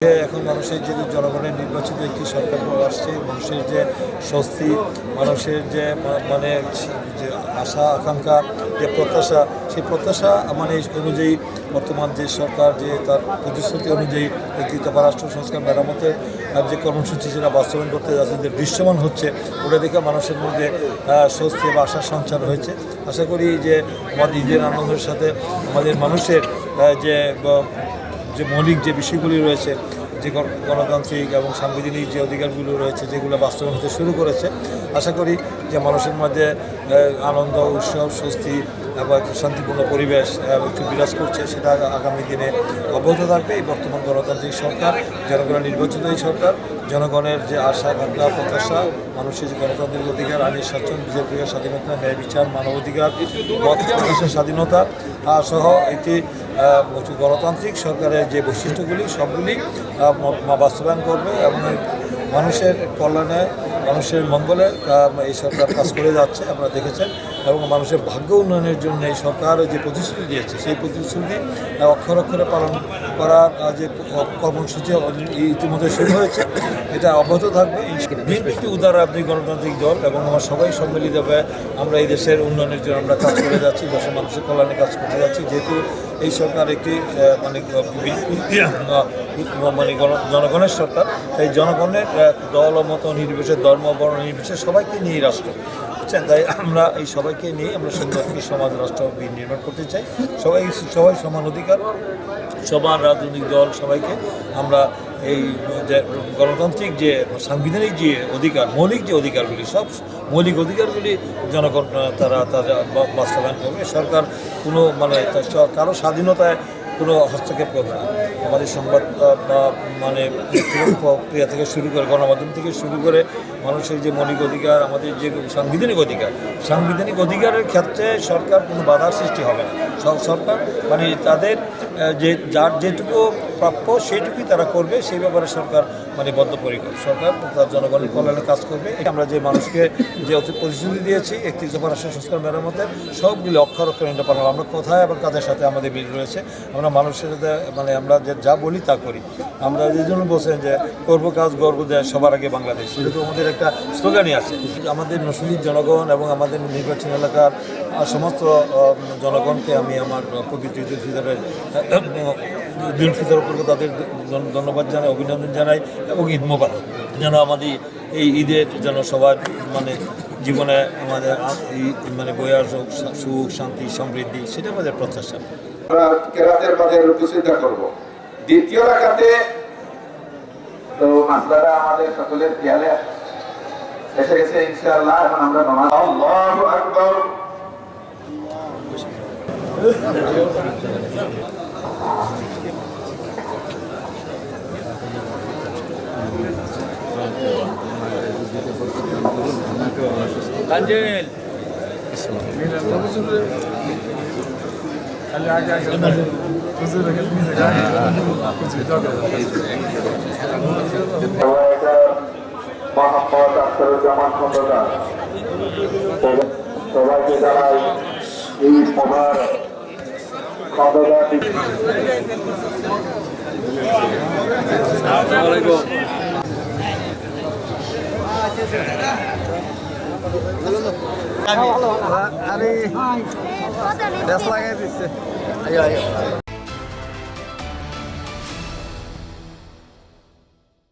এখন মানুষের যে জনগণের নির্বাচিত একটি সরকার আসছে, মানুষের যে স্বস্তি, মানুষের যে মানে যে আশা আকাঙ্ক্ষা, যে প্রত্যাশা, সেই প্রত্যাশা এই অনুযায়ী বর্তমান যে সরকার যে তার প্রতিশ্রুতি অনুযায়ী একটি পররাষ্ট্র সংস্কার মেরামতের যে কর্মসূচি সেটা বাস্তবায়ন করতে যাচ্ছে, যে দৃশ্যমান হচ্ছে, ওটা দেখে মানুষের মধ্যে স্বস্তি বা আশার সঞ্চার হয়েছে। আশা করি যে আমাদের ঈদের আনন্দের সাথে আমাদের মানুষের যে মৌলিক যে বিষয়গুলি রয়েছে, যে গণতান্ত্রিক এবং সাংবিধানিক যে অধিকারগুলো রয়েছে, যেগুলো বাস্তবায়ন হতে শুরু করেছে, আশা করি যে মানুষের মধ্যে আনন্দ, উৎসব, স্বস্তি এবং শান্তিপূর্ণ পরিবেশ একটু বিরাজ করছে, সেটা আগামী দিনে অব্যাহত থাকবে। এই বর্তমান গণতান্ত্রিক সরকার, জনগণের নির্বাচিত এই সরকার, জনগণের যে আশা আকাঙ্ক্ষা প্রত্যাশা, মানুষের যে গণতান্ত্রিক অধিকার, আইনের শাসন, বিচার বিভাগের স্বাধীনতা, ন্যায় বিচার, মানবাধিকার, মতের স্বাধীনতা সহ একটি গণতান্ত্রিক সরকারের যে বৈশিষ্ট্যগুলি সবগুলি বাস্তবায়ন করবে এবং মানুষের কল্যাণে, মানুষের মঙ্গলে এই সরকার কাজ করে যাচ্ছে, আপনারা দেখেছেন। এবং মানুষের ভাগ্য উন্নয়নের জন্য এই সরকার যে প্রতিশ্রুতি দিয়েছে, সেই প্রতিশ্রুতি অক্ষরে অক্ষরে পালন করার যে কর্মসূচি ইতিমধ্যে শুরু হয়েছে, এটা অব্যাহত থাকবে। বিএনপি উদার রাজনৈতিক গণতান্ত্রিক দল এবং আমার সবাই সম্মিলিতভাবে আমরা এই দেশের উন্নয়নের জন্য আমরা কাজ করে যাচ্ছি, দেশের মানুষের কল্যাণে কাজ করতে যাচ্ছি। যেহেতু এই সরকার একটি জনগণের সরকার, তাই জনগণের দল ও মত নির্বিশেষে, ধর্ম বর্ণ নির্বিশেষে সবাইকে নিয়ে রাষ্ট্র, বুঝছেন। তাই আমরা এই সবাইকে নিয়ে আমরা সুন্দর একটি সমাজ রাষ্ট্র নির্মাণ করতে চাই। সবাই সমান অধিকার, সমান রাজনৈতিক দল, সবাইকে আমরা এই যে গণতান্ত্রিক যে সাংবিধানিক যে অধিকার, মৌলিক যে অধিকারগুলি, সব মৌলিক অধিকারগুলি জনগণ তারা বাস্তবায়ন করবে। সরকার কোনো কারো স্বাধীনতায় কোনো হস্তক্ষেপ করবে না। আমাদের সংবাদ প্রক্রিয়া থেকে শুরু করে, গণমাধ্যম থেকে শুরু করে, মানুষের যে মৌলিক অধিকার, আমাদের যে সাংবিধানিক অধিকারের ক্ষেত্রে সরকার কোনো বাধার সৃষ্টি হবে না। সরকার তাদের যার যেটুকু প্রাপ্য সেইটুকুই তারা করবে, সেই ব্যাপারে সরকার বদ্ধপরিকর। সরকার তার জনগণের কল্যাণে কাজ করবে। আমরা যে মানুষকে যে প্রতিশ্রুতি দিয়েছি একটি পররাষ্ট্র সংস্কার মেরামতের, সবগুলি অক্ষর অক্ষর এটা পালন। আমরা কোথায় এবং কাজের সাথে আমাদের মিল রয়েছে। আমরা মানুষের সাথে আমরা যা বলি তা করি। আমরা এই জন্য বলছেন যে করব কাজ গর্ব দেয় সবার আগে বাংলাদেশ, এটা তো আমাদের একটা স্লোগানই আছে। আমাদের নসুলির জনগণ এবং আমাদের নির্বাচন এলাকার সমস্ত জনগণকে আমি আমার পবিত্র ঈদুল ফিতর উপলক্ষে তাদের ধন্যবাদ জানাই, অভিনন্দন জানাই এবং ঈদ মোবারক। যেন আমাদের এই ঈদের যেন সবার জীবনে আমাদের বইয়ার সুখ, শান্তি, সমৃদ্ধি, সেটা আমাদের প্রত্যাশা। কেরাতের বাজার চিন্তা করবো দ্বিতীয় রাকাতে। তো মাসলাটা আমাদের সকলের খেয়ালে এসে গেছে ইনশাআল্লাহ। এখন আমরা নামাজ আল্লাহু আকবার। তানজিল সবাইকে জানাই এই সভার আরে লাগাই দিচ্ছে।